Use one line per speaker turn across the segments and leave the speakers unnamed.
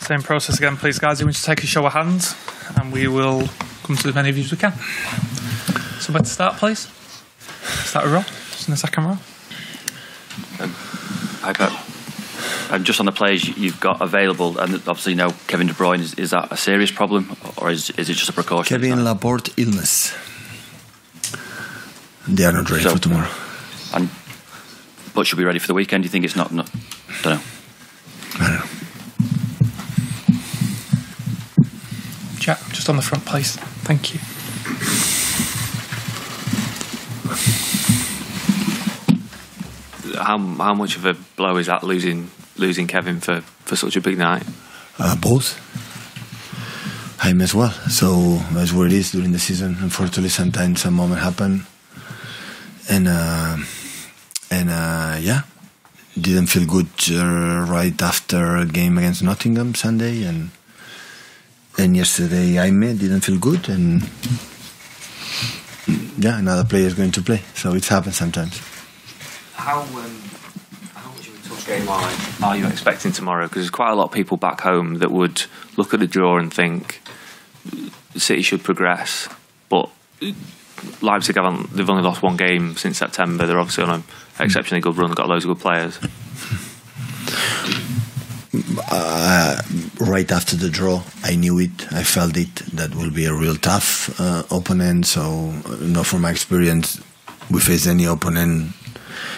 Same process again, please, guys. You want to take a show of hands, and we will come to as many of you as we can. So where to start, please? Start with Rob, just in the second row.
I'm just on the players you've got available, and obviously you know Kevin De Bruyne. Is that a serious problem, or is it just a precaution?
Kevin Laporte illness. They are not ready for tomorrow.
But should be ready for the weekend. Do you think it's not? Don't know.
I don't know.
Jack, just on the front, please. Thank you.
How much of a blow is that losing Kevin for such a big night?
Both. Him as well. So that's what it is during the season. Unfortunately, sometimes a moment happen, and yeah, didn't feel good right after a game against Nottingham Sunday, and yesterday Jaime didn't feel good, and yeah, another player is going to play. So it happens sometimes.
How much of a tough game are you expecting tomorrow? Because there's quite a lot of people back home that would look at the draw and think City should progress, but Leipzig they've only lost one game since September. They're obviously on an exceptionally good run, got loads of good players.
Right after the draw, I knew it. I felt it. That will be a real tough opponent. So, from my experience, we face any opponent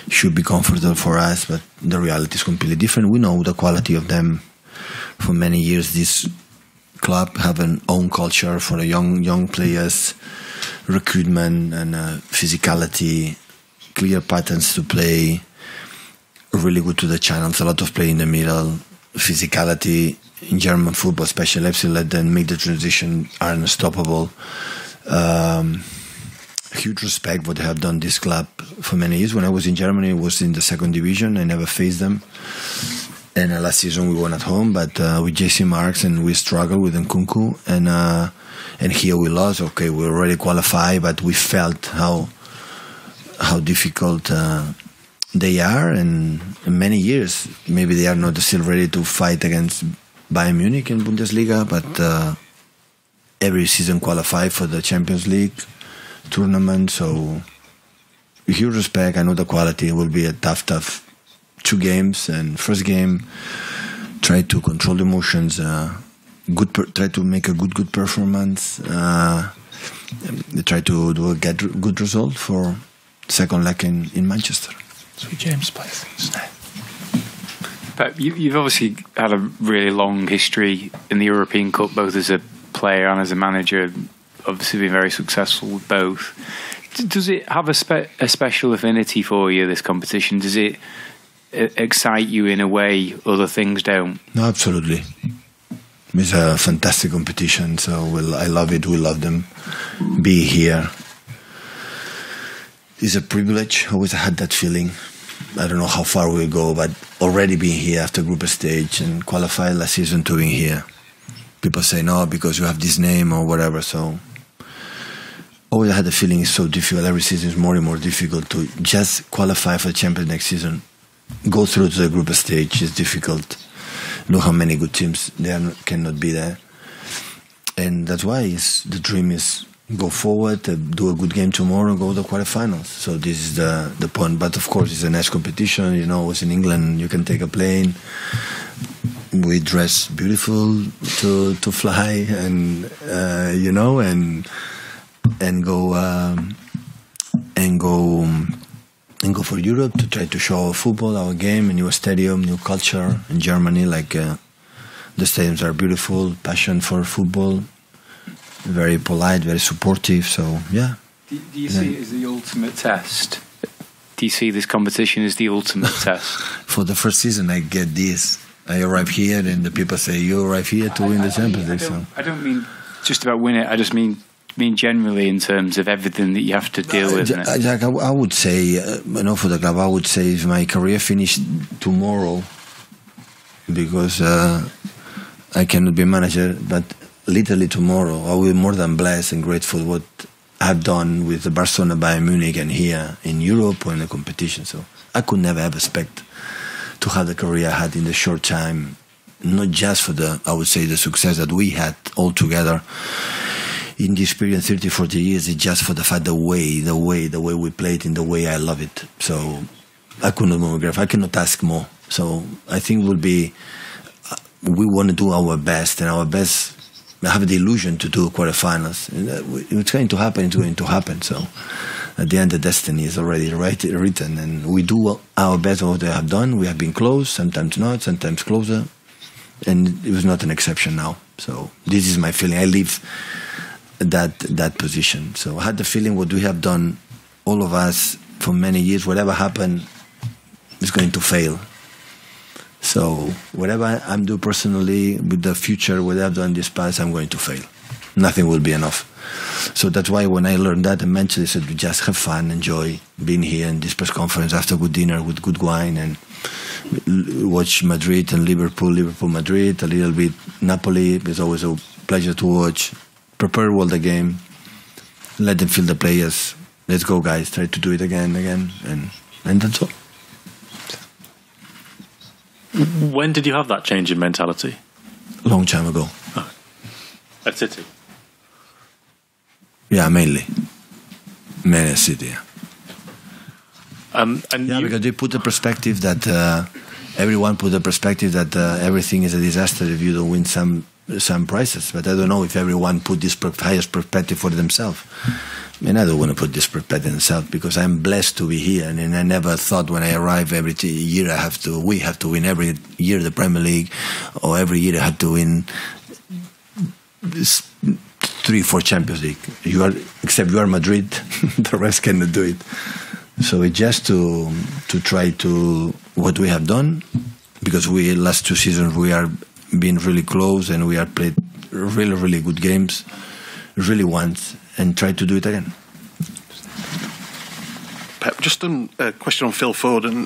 should be comfortable for us, but the reality is completely different. We know the quality of them. For many years, this club have an own culture for the young players, recruitment and physicality, clear patterns to play, really good to the channels, a lot of play in the middle, physicality in German football, especially Leipzig, let them make the transition, are unstoppable. Huge respect what they have done this club for many years. When I was in Germany, I was in the second division. I never faced them. And last season we won at home, but with JC Marks, and we struggled with Nkunku. And here we lost. Okay, we already qualified, but we felt how difficult they are. And in many years, maybe they are not still ready to fight against Bayern Munich in Bundesliga, but every season qualify for the Champions League tournament. So huge respect. I know the quality will be a tough 2 games, and first game try to control the emotions, try to make a good performance, try to do a good result for second leg in Manchester.
Sweet James, please.
Pep, you've obviously had a really long history in the European Cup, both as a player and as a manager. Obviously been very successful with both. Does it have a special affinity for you, this competition? Does it excite you in a way other things don't?
No, absolutely. It's a fantastic competition, so I love it. We love them. Be here. It's a privilege. Always had that feeling. I don't know how far we'll go, but already being here after group stage and qualified last season to being here. People say no because you have this name or whatever, so always had the feeling it's so difficult. Every season is more and more difficult to just qualify for the Champions next season. Go through to the group stage is difficult. Look how many good teams cannot be there. And that's why the dream is go forward, do a good game tomorrow, go to the quarterfinals. So this is the point. But of course it's a nice competition. It's in England, you can take a plane. We dress beautiful to fly, and go for Europe to try to show our football, our game, a new stadium, new culture in Germany. The stadiums are beautiful, passion for football, very polite, very supportive. So yeah.
Do you see it as the ultimate test? Do you see this competition as the ultimate test?
For the first season, I get this. I arrive here, and the people say you arrive here to win the Champions League.
I don't mean just about win it. I just mean generally in terms of everything that you have to deal with.
Jack, I would say, for the club, I would say if my career finished tomorrow, because I cannot be manager, but literally tomorrow, I will be more than blessed and grateful what I've done with the Barcelona, Bayern Munich, and here in Europe or in the competition. So I could never ever expect to have the career I had in the short time not just for the, I would say, the success that we had all together in this period, 30, 40 years. It's just for the fact, the way we played, in the way I love it. So I couldn't move. I cannot ask more. So I think we want to do our best, and our best, I have the illusion to do quarterfinals. It's going to happen. It's going to happen. So at the end, the destiny is already written, and we do our best on what they have done. We have been close, sometimes not, sometimes closer, and it was not an exception now. So this is my feeling. I live that position. So I had the feeling what we have done, all of us, for many years, whatever happened, is going to fail. So whatever I'm doing personally with the future, what I've done this past, I'm going to fail. Nothing will be enough. So that's why when I learned that, I mentioned, I said, we just have fun, enjoy being here in this press conference after good dinner with good wine, and watch Madrid and Liverpool, Madrid, a little bit Napoli. It's always a pleasure to watch. Prepare well the game. Let them feel the players. Let's go, guys. Try to do it again, and that's all.
When did you have that change in mentality?
A long time ago.
Oh. At City?
Yeah, mainly at City. Yeah. Because they put the perspective that everyone put the perspective that everything is a disaster if you don't win some prizes. But I don't know if everyone put this highest perspective for themselves. I mean, I don't want to put this perspective themselves, because I'm blessed to be here, and I never thought when I arrive every year we have to win every year the Premier League, or every year I have to win 3-4 Champions League. Except you are Madrid, the rest cannot do it. So it's just to try to what we have done, because last 2 seasons we are being really close, and we are played really, really good games, really once, and try to do it again.
Pep, just a question on Phil Foden.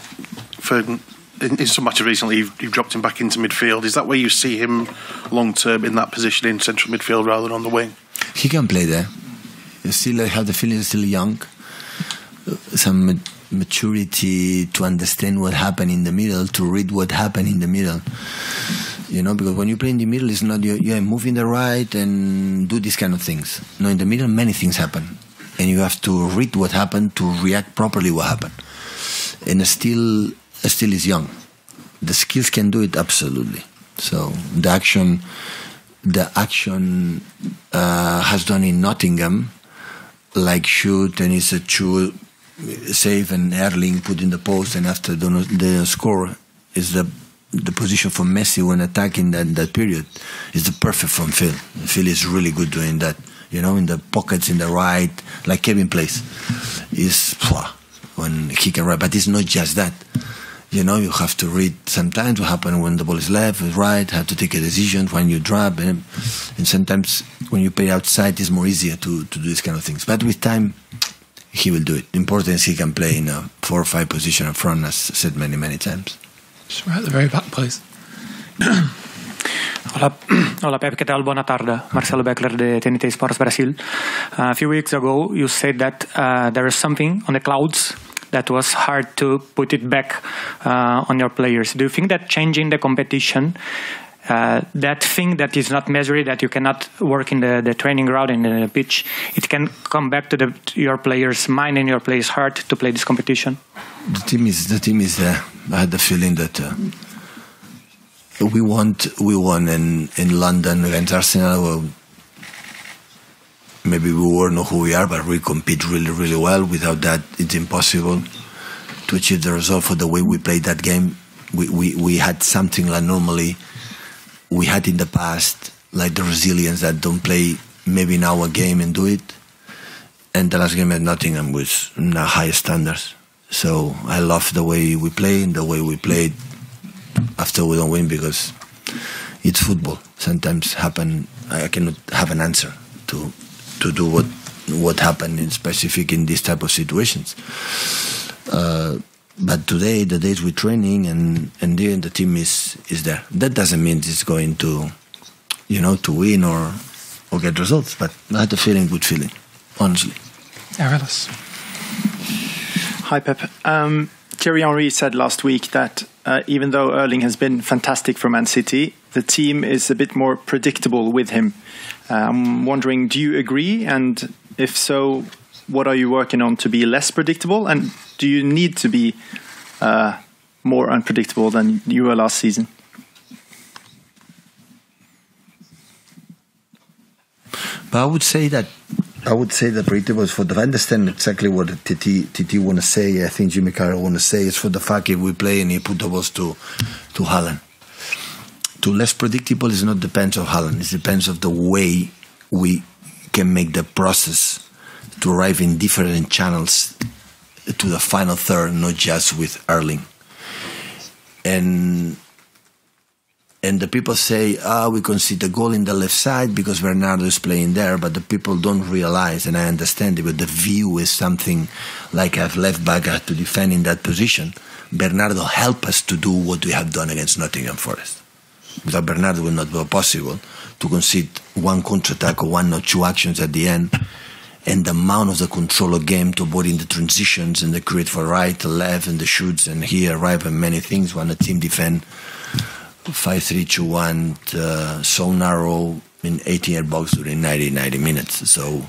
In some matches recently, you've dropped him back into midfield. Is that where you see him long term, in that position in central midfield rather than on the wing?
He can play there. I have the feeling he's still young. Some maturity to understand what happened in the middle, to read what happened in the middle. Because when you play in the middle, it's not you move in the right and do these kind of things. No, in the middle, many things happen, and you have to read what happened to react properly what happened. And still is young. The skills can do it absolutely. So the action has done in Nottingham, like shoot, and it's a true save, and Erling put in the post, and after the score is the position for Messi when attacking that period is the perfect from Phil. Phil is really good doing that. In the pockets, in the right, like Kevin plays. Is when he can run, but it's not just that. You have to read sometimes what happens when the ball is left, right, have to take a decision when you drop, and sometimes when you play outside, it's more easier to do these kind of things. But with time, he will do it. The important is he can play in a 4 or 5 position up front, as said many, many times.
Just right at the very back, please.
Hola Pep, ¿qué tal? Buena tarde. Marcelo Beckler de TNT Sports Brasil. A few weeks ago, you said that there is something on the clouds that was hard to put it back on your players. Do you think that changing the competition, that thing that is not measured, that you cannot work in the training ground and in the pitch, it can come back to your players' mind and your players' heart to play this competition?
The team is there. I had the feeling that we won in London against Arsenal. Well, maybe we were not who we are, but we compete really, really well. Without that, it's impossible to achieve the result for the way we played that game. We had something like normally we had in the past, like the resilience that don't play maybe in our game and do it. And the last game at Nottingham was the highest standards. So I love the way we play and the way we played after we don't win, because it's football. Sometimes I cannot have an answer to do what happened in specific in this type of situations. But today, the days we're training and the team is there. That doesn't mean it's going to, to win or get results. But I had a good feeling, honestly.
Arelis.
Hi, Pep. Thierry Henry said last week that even though Erling has been fantastic for Man City, the team is a bit more predictable with him. I'm wondering, do you agree? And if so, what are you working on to be less predictable? And do you need to be more unpredictable than you were last season?
But I would say that predictable is for the. I understand exactly what TT want to say. I think Jimmy Carroll want to say is for the fact if we play and he put the balls to Haaland. To less predictable is not depends on Haaland. It depends of the way we can make the process to arrive in different channels to the final third, not just with Erling. And the people say, we concede a goal in the left side because Bernardo is playing there, but the people don't realize, and I understand it, but the view is something like a left back had to defend in that position. Bernardo helped us to do what we have done against Nottingham Forest. Without Bernardo, it would not be possible to concede one counter-attack or one or two actions at the end, and the amount of the control of game to avoid in the transitions and the create for right, left, and the shoots, and here arrive and many things when a team defend 5-3-2-1, so narrow in 18-yard box during 90 minutes. So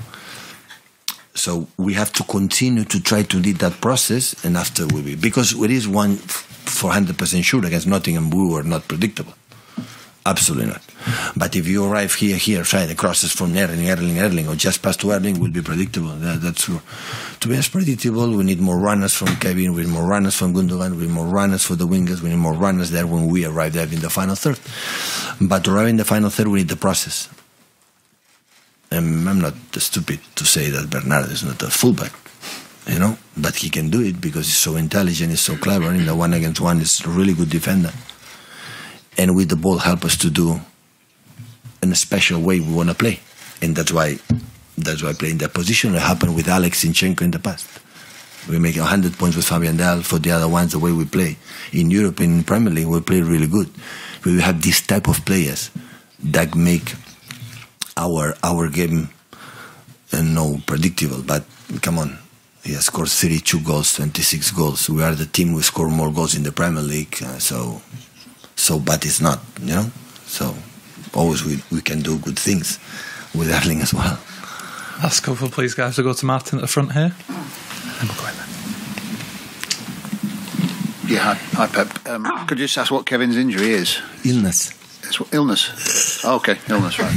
we have to continue to try to lead that process, and after we be, because it is 400% sure against Nottingham, we were not predictable. Absolutely not. But if you arrive here, try the crosses from Erling, or just pass to Erling, will be predictable. That's true. To be as predictable, we need more runners from Kevin, we need more runners from Gundogan, we need more runners for the wingers, we need more runners there when we arrive there in the final third. But to arrive in the final third, we need the process. And I'm not stupid to say that Bernardo is not a fullback, but he can do it because he's so intelligent, he's so clever. In the 1-against-1, he's a really good defender. And with the ball, help us to do in a special way we want to play, and that's why playing that position. It happened with Alex Zinchenko in the past. We make 100 points with Fabian Del. For the other ones, the way we play in Europe, in Premier League, we play really good. We have this type of players that make our game predictable. But come on, he has scored 32 goals, 26 goals. We are the team who score more goals in the Premier League. So, but it's not, So, always we can do good things with Erling as well.
Last couple, please, guys. We'll go to Martin at the front here. And we'll go in there.
Yeah, hi Pep. Could you just ask what Kevin's injury is?
Illness.
Illness. Oh, okay, illness, right.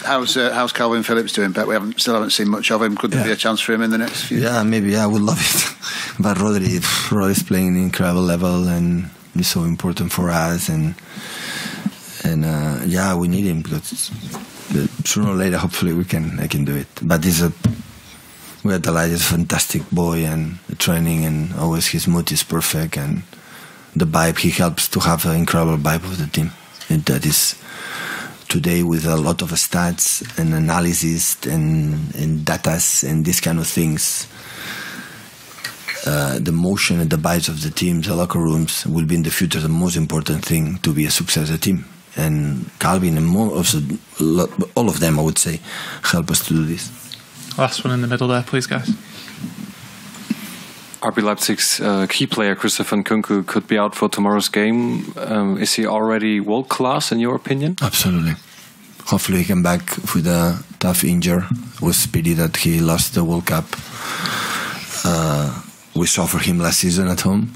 How's Kalvin Phillips doing, Pep? We still haven't seen much of him. Could there be a chance for him in the next few?
Yeah, maybe. I would love it. But Rodri's playing an incredible level, and he's so important for us. And we need him because sooner or later, hopefully, I can do it. But we are delighted. He's a fantastic boy, and the training, and always his mood is perfect, and the vibe, he helps to have an incredible vibe of the team. And that is today with a lot of stats and analysis and data and these kind of things. The motion and the vibes of the teams, the locker rooms, will be in the future the most important thing to be a success as a team. And Kalvin and all of them, I would say, help us to do this.
Last one in the middle there, please, guys.
RB Leipzig's key player, Christopher Nkunku, could be out for tomorrow's game. Is he already world class in your opinion?
Absolutely. Hopefully he come back with a tough injury. It was pity that he lost the World Cup. We saw for him last season at home.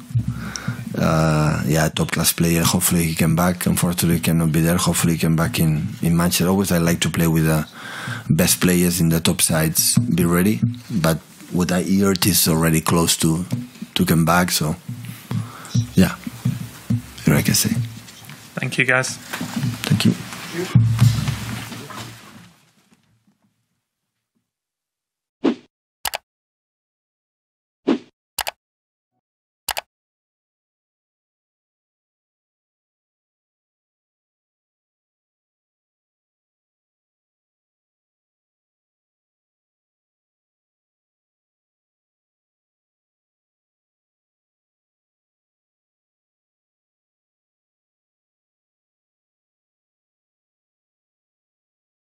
Top class player. Hopefully he come back. Unfortunately he cannot be there. Hopefully he come back in Manchester. Always I like to play with the best players in the top sides. Be ready. But what I heard is already close to come back. So, yeah, here I can say.
Thank you, guys.